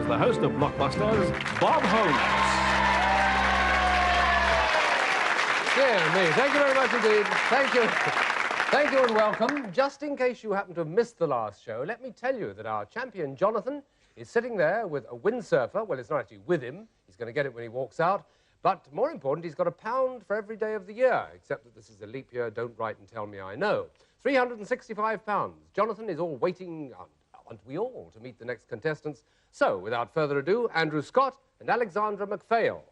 the host of Blockbusters, Bob Holmes. Dear me, thank you very much indeed. Thank you. Thank you and welcome. Just in case you happen to have missed the last show, let me tell you that our champion, Jonathan, is sitting there with a windsurfer. Well, it's not actually with him. He's going to get it when he walks out. But more important, he's got £1 for every day of the year, except that this is a leap year. Don't write and tell me I know. £365. Jonathan is all waiting, aren't we all, to meet the next contestants. So, without further ado, Andrew Scott and Alexandra MacPhail.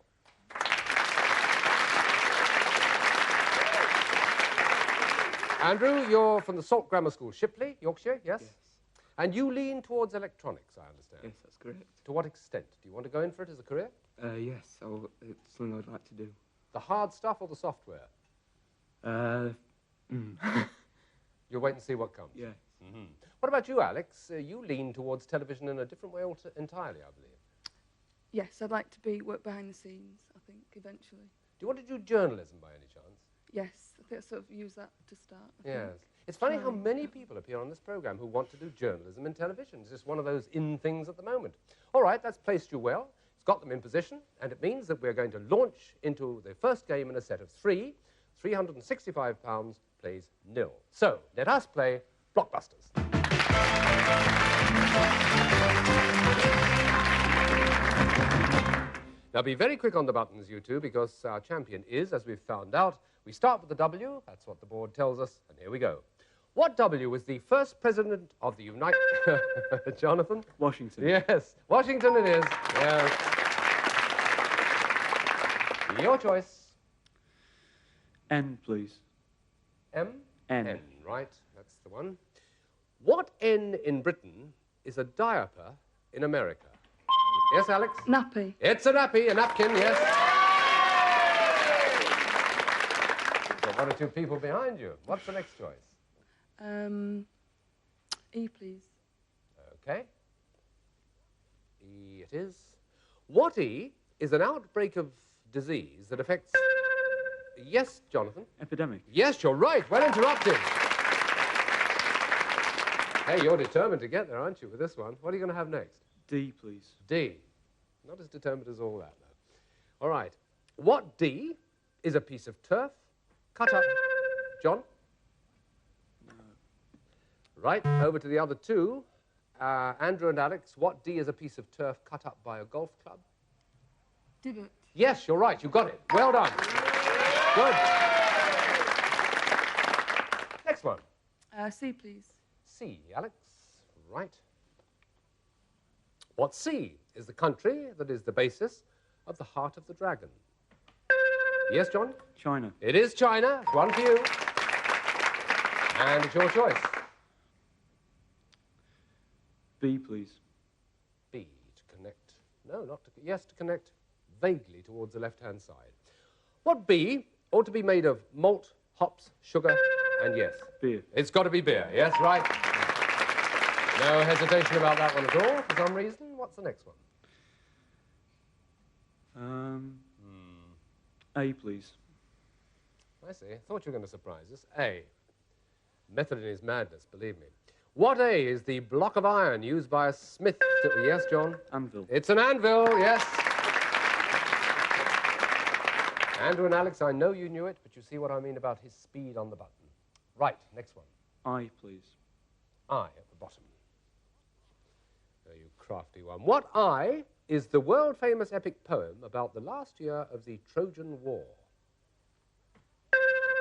Andrew, you're from the Salt Grammar School, Shipley, Yorkshire, yes? Yes. And you lean towards electronics, I understand. Yes, that's correct. To what extent? Do you want to go in for it as a career? Yes, it's something I'd like to do. The hard stuff or the software? You'll wait and see what comes. Yes. Mm-hmm. What about you, Alex? You lean towards television in a different way entirely, I believe. Yes, I'd like to work behind the scenes, I think, eventually. Do you want to do journalism by any chance? Yes, I think I sort of use that to start. I Yes. think. It's funny how many people appear on this programme who want to do journalism in television. It's just one of those in things at the moment. All right, that's placed you well. It's got them in position, and it means that we're going to launch into the first game in a set of three. £365 plays nil. So, let us play Blockbusters. Now, be very quick on the buttons, you two, because our champion is, as we've found out, we start with the W, that's what the board tells us, and here we go. What W was the first president of the United... Jonathan? Washington. Yes, Washington it is. Yes. Your choice. N, please. M? N. N, right, that's the one. What N in Britain is a diaper in America? Yes, Alex? Nappy. It's a nappy, a napkin, yes. Got one or two people behind you. What's the next choice? E, please. Okay. E it is. What E is an outbreak of disease that affects... Yes, Jonathan? Epidemic. Yes, you're right. Well interrupted. Hey, you're determined to get there, aren't you, with this one? What are you going to have next? D, please. D. Not as determined as all that, though. All right. What D is a piece of turf cut up... John? No. Right, over to the other two. Andrew and Alex, what D is a piece of turf cut up by a golf club? Divot. Yes, you're right. You got it. Well done. Good. Next one. C, please. C, Alex. Right. What C is the country that is the basis of the Heart of the Dragon? Yes, John? China. It is China. It's one for you. And it's your choice. B, please. B, to connect. No, not to... Yes, to connect vaguely towards the left-hand side. What B ought to be made of malt, hops, sugar, and yes? Beer. It's got to be beer. Yes, right. No hesitation about that one at all, for some reason. What's the next one? A, please. I see. Thought you were going to surprise us. A. Method in his madness, believe me. What A is the block of iron used by a smith to... Yes, John? Anvil. It's an anvil, yes. Andrew and Alex, I know you knew it, but you see what I mean about his speed on the button. Right, next one. I, please. I at the bottom. Oh, you crafty one. What I is the world-famous epic poem about the last year of the Trojan War?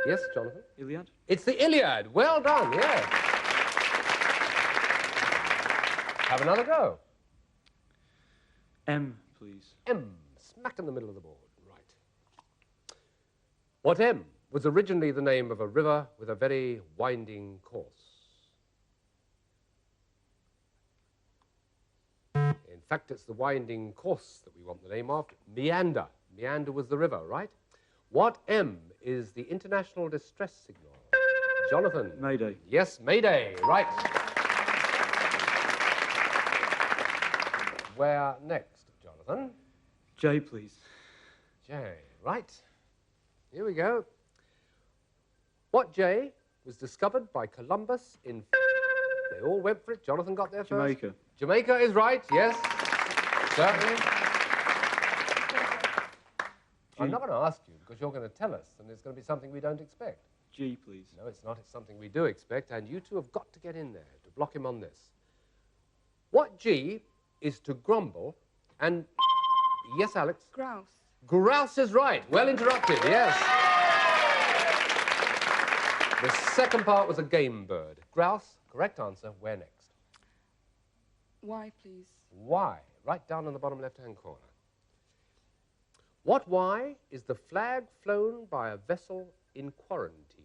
Yes, Jonathan? Iliad. It's the Iliad. Well done, yes. Have another go. M, please. M, smack in the middle of the board. Right. What M was originally the name of a river with a very winding course? In fact, it's the winding course that we want the name of. Meander. Meander was the river, right? What M is the international distress signal? Jonathan? Mayday. Yes, Mayday, right. Where next, Jonathan? J, please. J, right. Here we go. What J was discovered by Columbus in... They all went for it. Jonathan got there first. Jamaica. Jamaica is right, yes. Certainly. I'm not going to ask you because you're going to tell us, and it's going to be something we don't expect. G, please. No, it's not. It's something we do expect, and you two have got to get in there to block him on this. What G is to grumble, and... Yes, Alex? Grouse. Grouse is right. Well interrupted, yes. The second part was a game bird. Grouse, correct answer. Where next? Y, please. Y, right down in the bottom left-hand corner. What Y is the flag flown by a vessel in quarantine?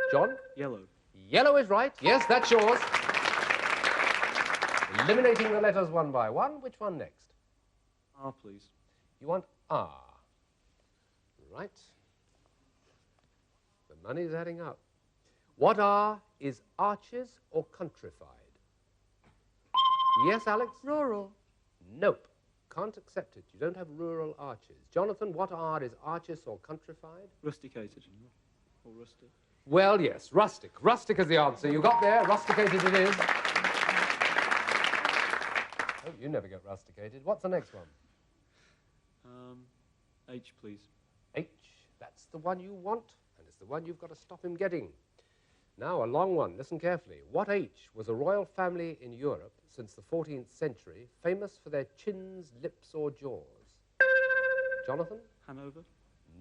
John? Yellow. Yellow is right. Yes, that's yours. Eliminating the letters one by one. Which one next? R, please. You want R. Right. The money's adding up. What R is arches or countrified? Yes, Alex? Rural. Nope. Can't accept it. You don't have rural arches. Jonathan, what R is arches or countrified? Rusticated. Or rustic. Well, yes, rustic. Rustic is the answer. You got there. Rusticated it is. Oh, you never get rusticated. What's the next one? H, please. H. That's the one you want, and it's the one you've got to stop him getting. Now, a long one. Listen carefully. What H was a royal family in Europe since the 14th century, famous for their chins, lips, or jaws? Jonathan? Hanover.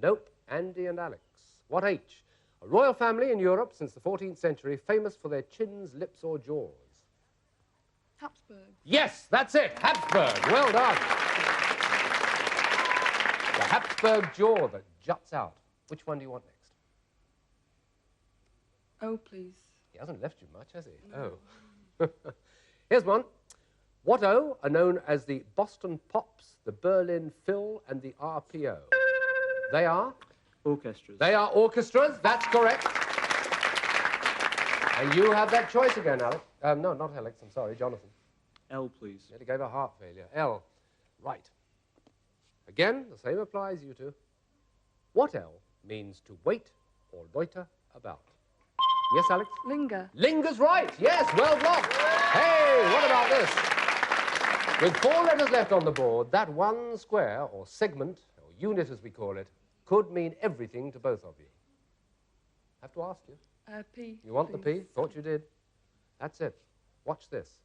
Nope. Andy and Alex. What H? A royal family in Europe since the 14th century, famous for their chins, lips, or jaws? Habsburg. Yes, that's it. Habsburg. Well done. The Habsburg jaw that juts out. Which one do you want next? O, please. He hasn't left you much, has he? No. Oh. Here's one. What O are known as the Boston Pops, the Berlin Phil, and the RPO? They are? Orchestras. They are orchestras. That's correct. And you have that choice again, Alex. No, not Alex. I'm sorry, Jonathan. L, please. Nearly gave her heart failure. L. Right. Again, the same applies, you two. What L means to wait or loiter about? Yes, Alex? Linger. Linger's right. Yes, well blocked. Hey, what about this? With 4 letters left on the board, that one square, or segment, or unit as we call it, could mean everything to both of you. Have to ask you. P. You want the P? Thought you did. That's it. Watch this.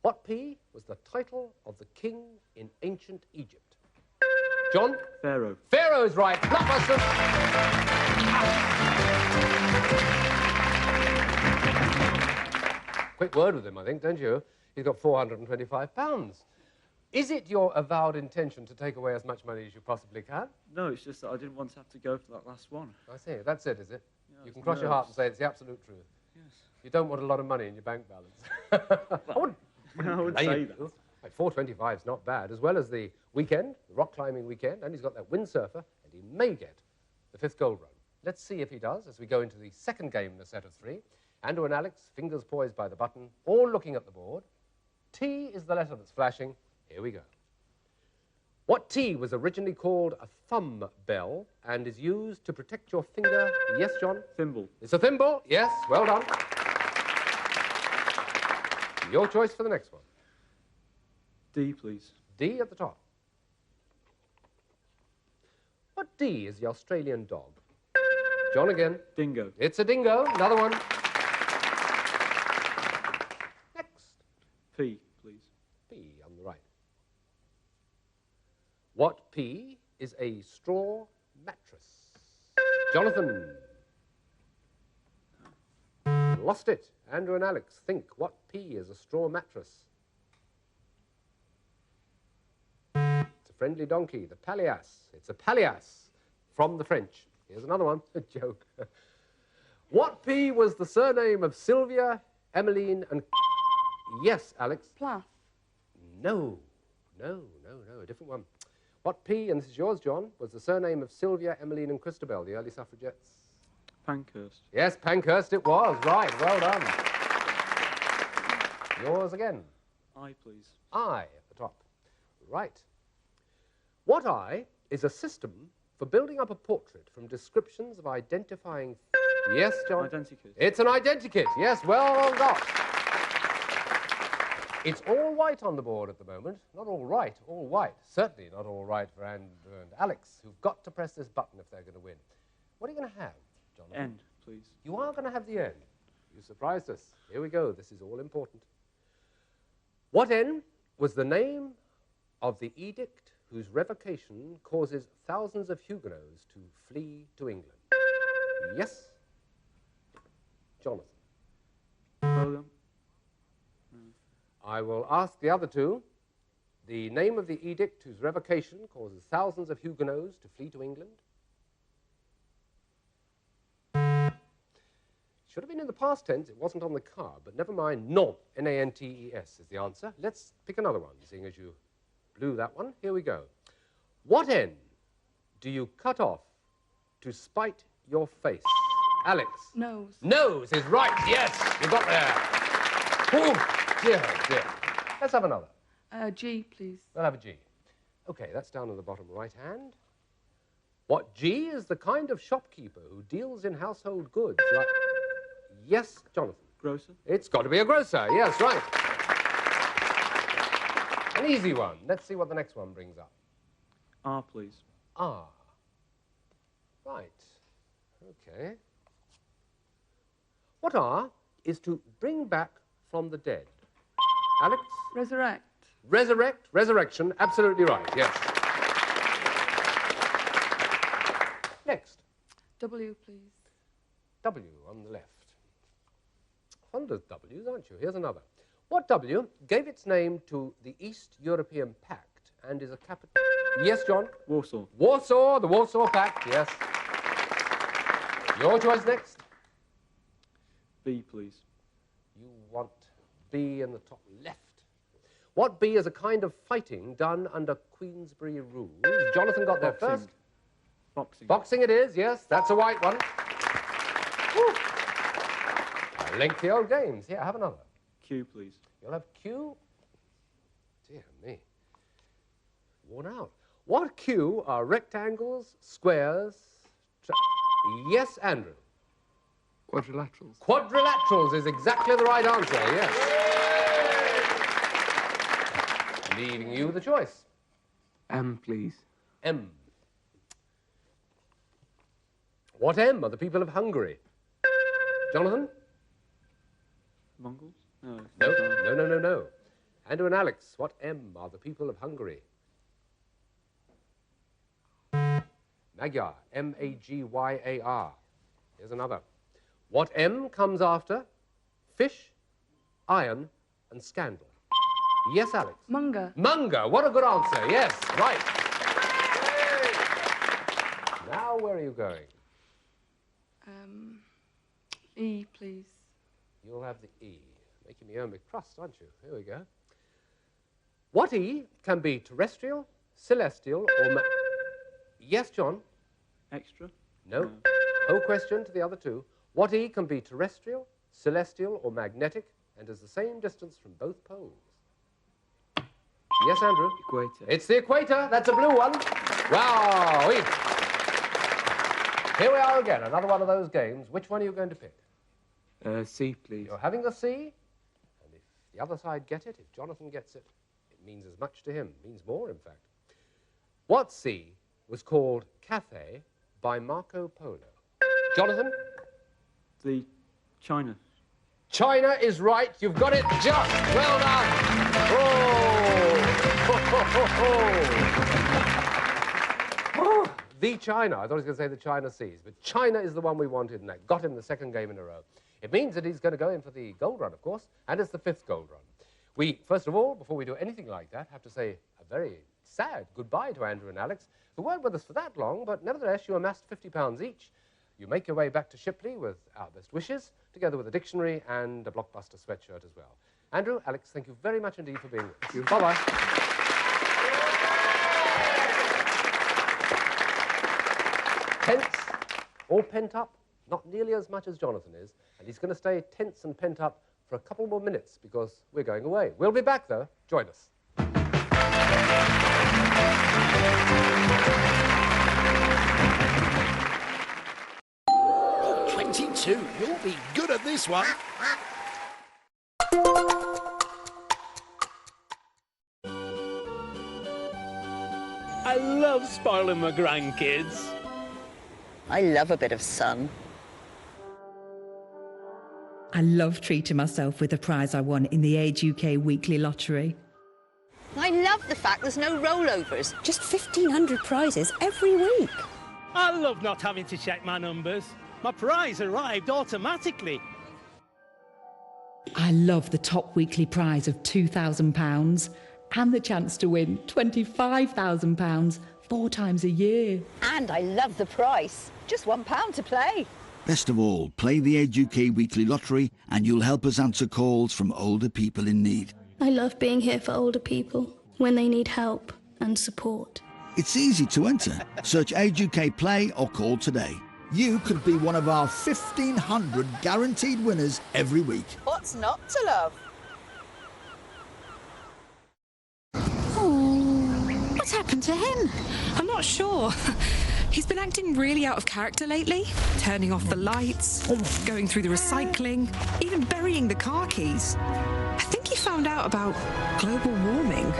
What P was the title of the king in ancient Egypt? John? Pharaoh. Pharaoh's right. Blockbusters. Quick word with him, I think, don't you? He's got £425. Is it your avowed intention to take away as much money as you possibly can? No, it's just that I didn't want to have to go for that last one. I see. That's it, is it? Yeah, You can cross your heart and say it's the absolute truth. Yes. You don't want a lot of money in your bank balance. I wouldn't I would blame say you. that. Like 425 is not bad, as well as the weekend, the rock climbing weekend, and he's got that windsurfer, and he may get the 5th gold run. Let's see if he does as we go into the second game in a set of 3. Andrew and Alex, fingers poised by the button, all looking at the board. T is the letter that's flashing. Here we go. What T was originally called a thumb bell and is used to protect your finger? Yes, John? Thimble. It's a thimble. Yes, well done. Your choice for the next one. D, please. D at the top. What D is the Australian dog? John again. Dingo. It's a dingo. Another one. Next. P, please. P on the right. What P is a straw mattress? Jonathan. Lost it. Andrew and Alex, think. What P is a straw mattress? It's a friendly donkey, the palliasse. It's a palliasse from the French. Here's another one, a joke. What P was the surname of Sylvia, Emmeline, and... Yes, Alex? Plath. No, a different one. What P, and this is yours, John, was the surname of Sylvia, Emmeline, and Christabel, the early suffragettes? Pankhurst. Yes, Pankhurst it was. Right, well done. Yours again. I, please. I at the top. Right. What I is a system for building up a portrait from descriptions of identifying... Yes, John? Identikit. It's an identikit. Yes, well got. It's all white on the board at the moment. Not all right, all white. Certainly not all right for Andrew and Alex, who've got to press this button if they're going to win. What are you going to have, Jonathan? End, please. You are going to have the N. You surprised us. Here we go. This is all important. What N was the name of the edict whose revocation causes thousands of Huguenots to flee to England? Yes? Jonathan. Hold on. I will ask the other two. The name of the edict whose revocation causes thousands of Huguenots to flee to England? Should have been in the past tense. It wasn't on the card, but never mind. Non, N-A-N-T-E-S is the answer. Let's pick another one, seeing as you blew that one. Here we go. What N do you cut off to spite your face? Alex. Nose. Nose is right, yes. You got there. Oh, dear, dear. Let's have another. G, please. We'll have a G. OK, that's down in the bottom right hand. What G is the kind of shopkeeper who deals in household goods, like... Yes, Jonathan. Grocer. It's got to be a grocer. Yes, right. An easy one. Let's see what the next one brings up. R, please. R. Right. OK. What R is to bring back from the dead? Alex? Resurrect. Resurrect. Resurrection. Absolutely right. Yes. Next. W, please. W on the left. Fond of W's, aren't you? Here's another. What W gave its name to the East European Pact and is a capital... Yes, John? Warsaw. Warsaw, the Warsaw Pact, yes. Your choice next. B, please. You want B in the top left. What B is a kind of fighting done under Queensberry rules? Jonathan got there first. Boxing. Boxing it is, yes. That's a white one. Woo. Lengthy old games. Here, have another. Q, please. You'll have Q. Dear me. Worn out. What Q are rectangles, squares... Yes, Andrew. Quadrilaterals. Quadrilaterals is exactly the right answer, yes. Leaving you the choice. M, please. M. What M are the people of Hungary? Jonathan? Mongols? No. No, no, no, no, no. Andrew and Alex, what M are the people of Hungary? Magyar, M-A-G-Y-A-R. Here's another. What M comes after fish, iron, and scandal? Yes, Alex. Munger. Munger. What a good answer. Yes, right. Now, where are you going? E, please. You'll have the E. Making me earn my crust, aren't you? Here we go. What E can be terrestrial, celestial, or... Yes, John? Extra? No. No question to the other two. What E can be terrestrial, celestial, or magnetic, and is the same distance from both poles? Yes, Andrew? Equator. It's the equator. That's a blue one. Wow. Here we are again, another one of those games. Which one are you going to pick? C, please. You're having the C, and if the other side get it, if Jonathan gets it, it means as much to him, means more, in fact. What sea was called Cathay by Marco Polo? Jonathan? The China. China is right. You've got it just. Well done. Oh. The China. I thought he was going to say the China Seas, but China is the one we wanted, and that got him the second game in a row. It means that he's going to go in for the gold run, of course, and it's the 5th gold run. We, first of all, before we do anything like that, have to say a very sad goodbye to Andrew and Alex, who weren't with us for that long, but nevertheless, you amassed £50 each. You make your way back to Shipley with our best wishes, together with a dictionary and a Blockbuster sweatshirt as well. Andrew, Alex, thank you very much indeed for being with us. Bye-bye. Tense, all pent up, not nearly as much as Jonathan is, and he's going to stay tense and pent up for a couple more minutes because we're going away. We'll be back, though. Join us. 22. You'll be good at this one. I love spoiling my grandkids. I love a bit of sun. I love treating myself with a prize I won in the Age UK weekly lottery. I love the fact there's no rollovers. Just 1,500 prizes every week. I love not having to check my numbers. My prize arrived automatically. I love the top weekly prize of £2,000 and the chance to win £25,000 4 times a year. And I love the price. Just £1 to play. Best of all, play the Age UK weekly lottery and you'll help us answer calls from older people in need. I love being here for older people when they need help and support. It's easy to enter. Search Age UK Play or call today. You could be one of our 1,500 guaranteed winners every week. What's not to love? What's happened to him? I'm not sure. He's been acting really out of character lately, turning off the lights, going through the recycling, even burying the car keys. I think he found out about global warming.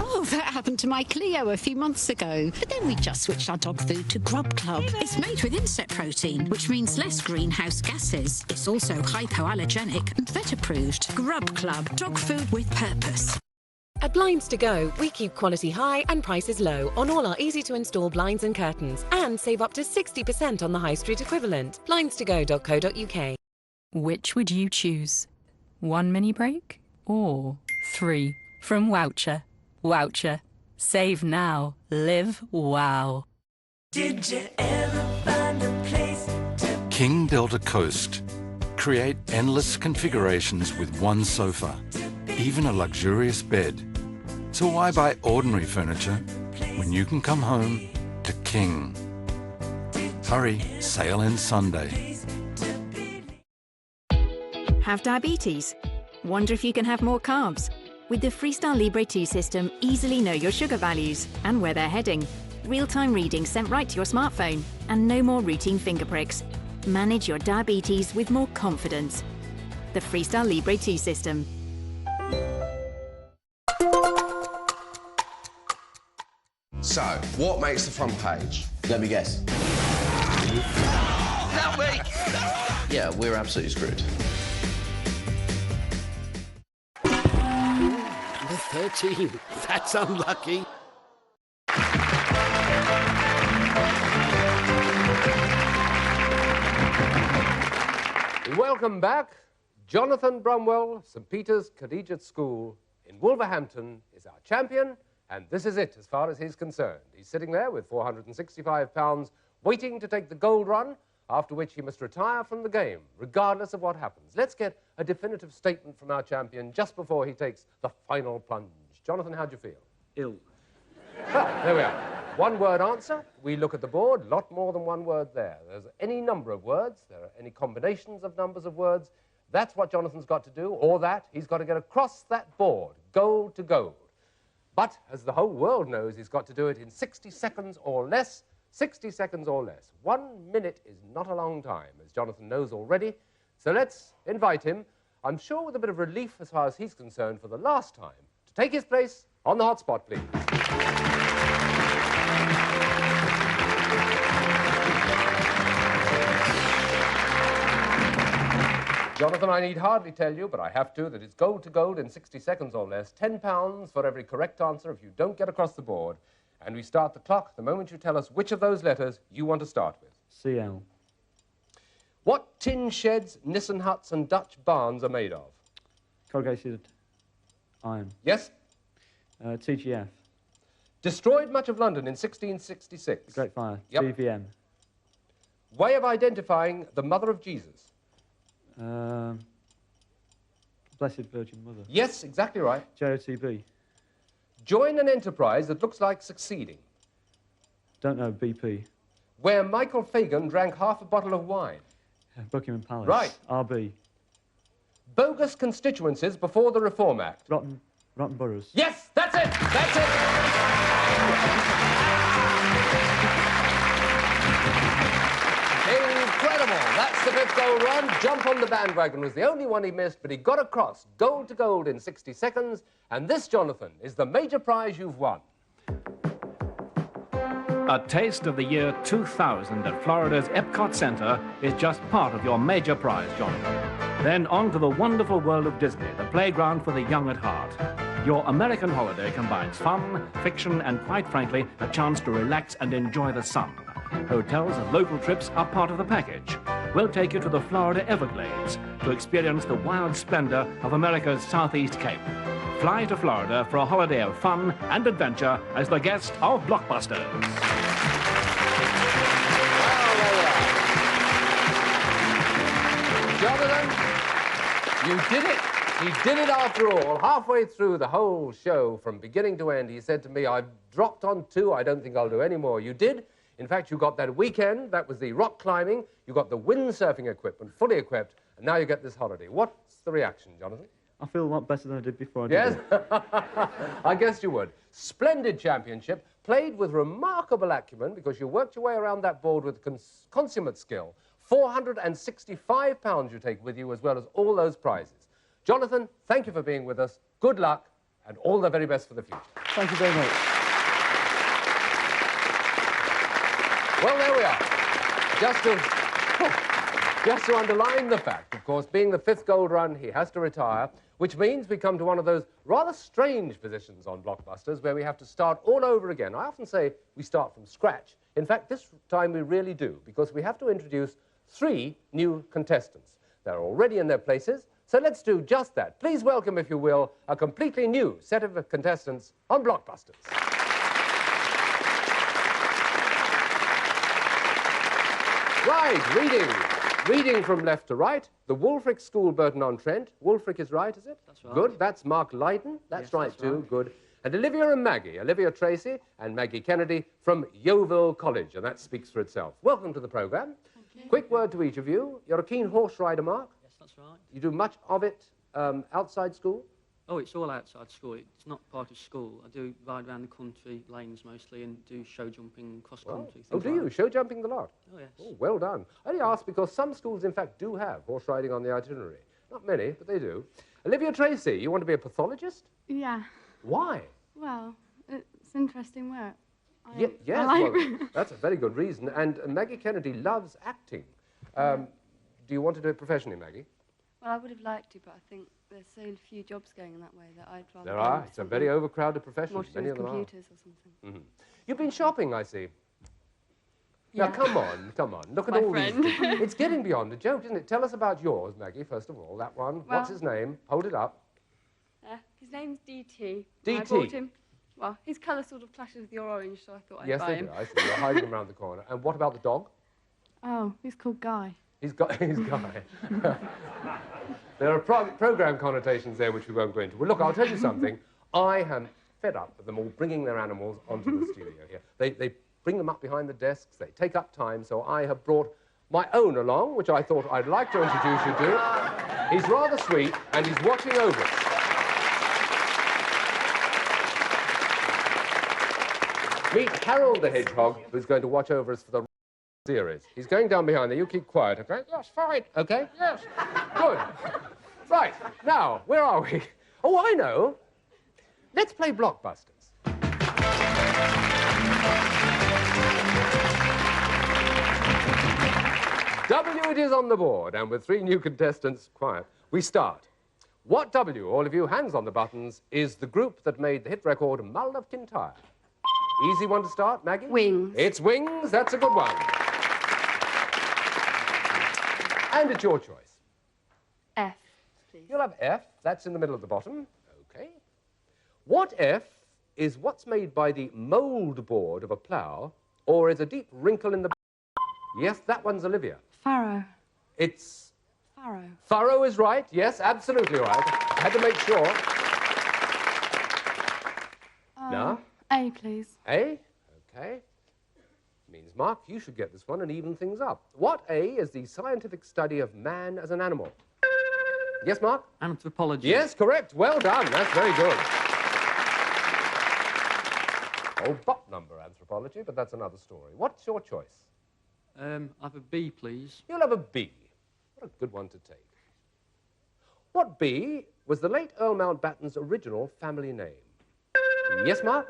Oh, that happened to my Cleo a few months ago. But then we just switched our dog food to Grub Club. It's made with insect protein, which means less greenhouse gases. It's also hypoallergenic and vet-approved. Grub Club, dog food with purpose. At Blinds to Go, we keep quality high and prices low on all our easy-to-install blinds and curtains, and save up to 60% on the high street equivalent. blindstogo.co.uk. Which would you choose? 1 mini break or 3 from Woucher? Woucher. Save now. Live wow. Did you ever find a place to... King Delta Coast. Create endless configurations with one sofa, even a luxurious bed. So why buy ordinary furniture when you can come home to King? Hurry, sale ends Sunday. Have diabetes? Wonder if you can have more carbs? With the Freestyle Libre 2 system, easily know your sugar values and where they're heading. Real-time readings sent right to your smartphone, and no more routine finger pricks. Manage your diabetes with more confidence. The Freestyle Libre 2 system. So, what makes the front page? Let me guess. Help me! Yeah, we're absolutely screwed. Number 13. That's unlucky. Welcome back. Jonathan Bromwell, St Peter's Collegiate School in Wolverhampton is our champion, and this is it as far as he's concerned. He's sitting there with £465, waiting to take the gold run, after which he must retire from the game, regardless of what happens. Let's get a definitive statement from our champion just before he takes the final plunge. Jonathan, how do you feel? Ill. Well, there we are. One-word answer. We look at the board. Lot more than one word there. There's any number of words. There are any combinations of numbers of words. That's what Jonathan's got to do, or that. He's got to get across that board, gold to gold. But, as the whole world knows, he's got to do it in 60 seconds or less. 60 seconds or less. 1 minute is not a long time, as Jonathan knows already. So let's invite him, I'm sure with a bit of relief as far as he's concerned, for the last time, to take his place on the hot spot, please. Jonathan, I need hardly tell you, but I have to, that it's gold to gold in 60 seconds or less. £10 for every correct answer if you don't get across the board. And we start the clock the moment you tell us which of those letters you want to start with. CL. What tin sheds, Nissen huts and Dutch barns are made of? Corrugated iron. Yes? TGF. Destroyed much of London in 1666. Great Fire. Yep. GVM. Way of identifying the Mother of Jesus? Blessed Virgin Mother. Yes, exactly right. JOTB. Join an enterprise that looks like succeeding. Don't know, BP. Where Michael Fagan drank half a bottle of wine. Buckingham Palace. Right. RB. Bogus constituencies before the Reform Act. Rotten boroughs. Yes, that's it! That's it! Incredible! That's the 5th gold run. Jump on the bandwagon was the only one he missed, but he got across gold to gold in 60 seconds. And this, Jonathan, is the major prize you've won. A taste of the year 2000 at Florida's Epcot Center is just part of your major prize, Jonathan. Then on to the wonderful world of Disney, the playground for the young at heart. Your American holiday combines fun, fiction, and quite frankly, a chance to relax and enjoy the sun. Hotels and local trips are part of the package. We'll take you to the Florida Everglades to experience the wild splendor of America's Southeast Cape. Fly to Florida for a holiday of fun and adventure as the guest of Blockbusters. Jonathan, you did it. He did it after all. Halfway through the whole show, from beginning to end, he said to me, I've dropped on 2. I don't think I'll do any more. You did. In fact, you got that weekend. That was the rock climbing. You got the windsurfing equipment, fully equipped. And now you get this holiday. What's the reaction, Jonathan? I feel a lot better than I did before I did Yes? it. I guessed you would. Splendid championship, played with remarkable acumen because you worked your way around that board with consummate skill. £465 you take with you as well as all those prizes. Jonathan, thank you for being with us. Good luck and all the very best for the future. Thank you very much. Well, there we are. Just to underline the fact, of course, being the 5th gold run, he has to retire, which means we come to one of those rather strange positions on Blockbusters where we have to start all over again. I often say we start from scratch. In fact, this time we really do, because we have to introduce 3 new contestants. They're already in their places, so let's do just that. Please welcome, if you will, a completely new set of contestants on Blockbusters. Right, reading from left to right, the Wulfric School, Burton-on-Trent. Wulfric is right, is it? That's right. Good. That's Mark Lydon. That's Yes, right, that's too. right. Good. And Olivia and Maggie. Olivia Tracy and Maggie Kennedy from Yeovil College, and that speaks for itself. Welcome to the programme. Quick word to each of you. You're a keen horse rider, Mark. Yes, that's right. You do much of it outside school? Oh, it's all outside school. It's not part of school. I do ride around the country, lanes mostly, and do show jumping, cross-country. Oh, do you? Show jumping the lot? Oh, yes. Oh, well done. I only ask because some schools, in fact, do have horse riding on the itinerary. Not many, but they do. Olivia Tracy, you want to be a pathologist? Yeah. Why? Well, it's interesting work. Yes, like well, that's a very good reason. And Maggie Kennedy loves acting. Do you want to do it professionally, Maggie? Well, I would have liked to, but I think there's so few jobs going in that way that I'd rather... There are. It's a very overcrowded profession. More to do Many with of them computers or something. Mm-hmm. You've been shopping, I see. Yeah. Now, come on. Look at My all friend. these. It's getting beyond a joke, isn't it? Tell us about yours, Maggie, first of all. That one. Well- What's his name? Hold it up. His name's DT. DT. I bought him... Well, his colour sort of clashes with your orange, so I thought I'd Yes, buy they him. do. I see. You're hiding him around the corner. And what about the dog? Oh, he's called Guy. He's Guy. There are program connotations there which we won't go into. Well, look, I'll tell you something. I am fed up with them all bringing their animals onto the studio here. They bring them up behind the desks. They take up time, so I have brought my own along, which I thought I'd like to introduce you to. He's rather sweet, and he's watching over us. Meet Harold the Hedgehog, who's going to watch over us for the series. He's going down behind there. You keep quiet, OK? Yes, fine. OK? Yes. Good. Right. Now, where are we? Oh, I know. Let's play Blockbusters. W it is on the board, and with 3 new contestants, quiet, we start. What W, all of you, hands on the buttons, is the group that made the hit record Mull of Kintyre? Easy one to start, Maggie? Wings. It's Wings. That's a good one. And it's your choice. F, please. You'll have F. That's in the middle of the bottom. OK. What F is what's made by the mould board of a plough, or is a deep wrinkle in the... Yes, that one's Olivia. Farrow. It's... Farrow. Furrow is right. Yes, absolutely right. I had to make sure. Now? A, please. A? OK. Means, Mark, you should get this one and even things up. What A is the scientific study of man as an animal? Yes, Mark? Anthropology. Yes, correct. Well done. That's very good. Old bop number anthropology, but that's another story. What's your choice? I have a B, please. You'll have a B. What a good one to take. What B was the late Earl Mountbatten's original family name? Yes, Mark?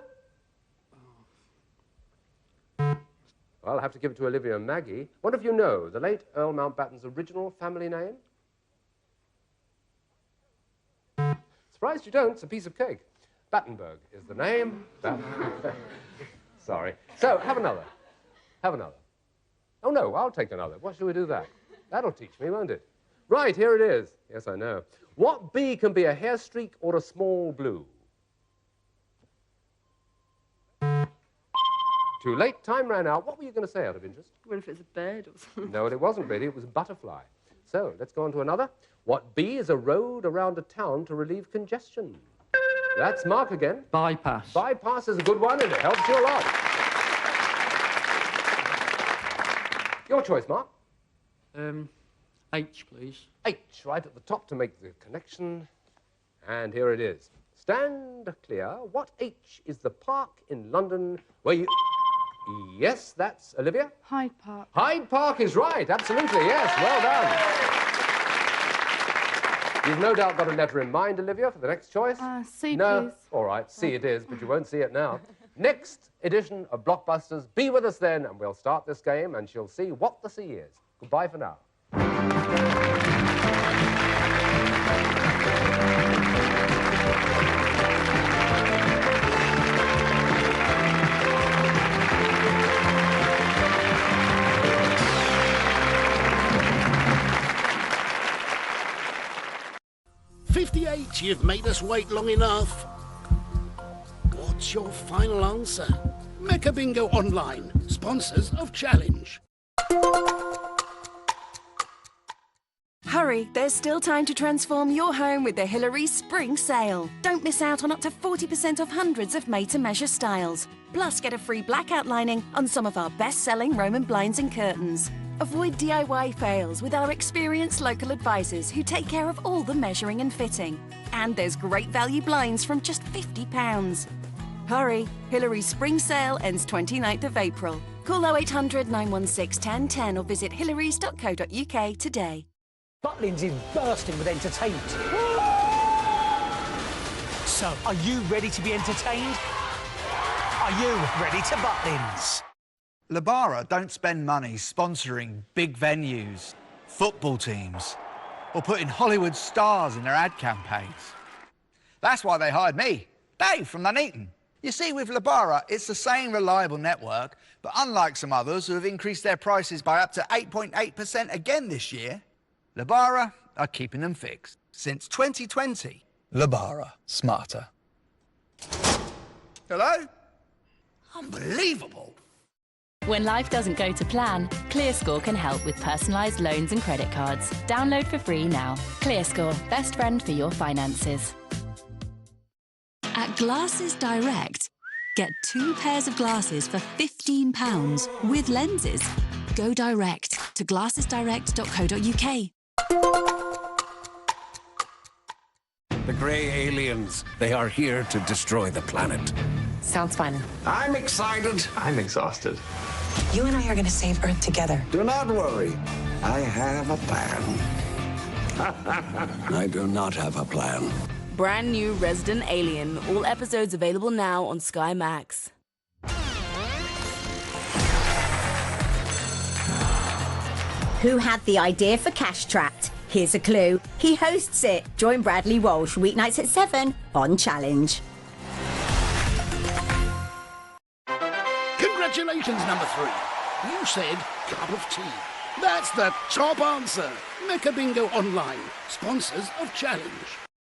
Well, I'll have to give it to Olivia and Maggie. Wonder if you know the late Earl Mountbatten's original family name? Surprised you don't. It's a piece of cake. Battenberg is the name. Sorry. So, have another. Have another. Oh, no, I'll take another. What shall we do that? That'll teach me, won't it? Right, here it is. Yes, I know. What bee can be a hair streak or a small blue? Too late. Time ran out. What were you going to say out of interest? What if it's a bird or something? No, it wasn't, Betty. It was a butterfly. So, let's go on to another. What bee is a road around a town to relieve congestion? That's Mark again. Bypass. Bypass is a good one, and it helps you a lot. Your choice, Mark. H, please. H, right at the top to make the connection. And here it is. Stand clear. What H is the park in London where you... Yes, that's Olivia? Hyde Park. Hyde Park is right. Absolutely, yes. Well done. You've no doubt got a letter in mind, Olivia, for the next choice? C, no? please. All right, C it is, but you won't see it now. Next edition of Blockbusters. Be with us then, and we'll start this game, and she'll see what the C is. Goodbye for now. 58, you've made us wait long enough. What's your final answer? Mecca Bingo Online, sponsors of Challenge. Hurry, there's still time to transform your home with the Hillary Spring Sale. Don't miss out on up to 40% off hundreds of made-to-measure styles. Plus, get a free blackout lining on some of our best-selling Roman blinds and curtains. Avoid DIY fails with our experienced local advisors who take care of all the measuring and fitting. And there's great value blinds from just £50. Hurry, Hillary's Spring Sale ends 29th of April. Call 0800 916 1010 or visit hillarys.co.uk today. Butlins is bursting with entertainment. So, are you ready to be entertained? Are you ready to Butlins? Labara don't spend money sponsoring big venues, football teams, or putting Hollywood stars in their ad campaigns. That's why they hired me, Dave from Nuneaton. You see, with Labara, it's the same reliable network, but unlike some others who have increased their prices by up to 8.8% again this year, Labara are keeping them fixed. Since 2020, Labara, smarter. Hello? Unbelievable. When life doesn't go to plan, ClearScore can help with personalised loans and credit cards. Download for free now. ClearScore, best friend for your finances. At Glasses Direct, get 2 pairs of glasses for £15 with lenses. Go direct to glassesdirect.co.uk. The grey aliens. They are here to destroy the planet. Sounds fun. I'm excited. I'm exhausted. You and I are going to save Earth together. Do not worry. I have a plan. I do not have a plan. Brand new Resident Alien. All episodes available now on Sky Max. Who had the idea for Cash Trapped? Here's a clue. He hosts it. Join Bradley Walsh weeknights at 7 on Challenge. Congratulations, number 3. You said cup of tea. That's the top answer. Mecca Bingo Online, sponsors of Challenge.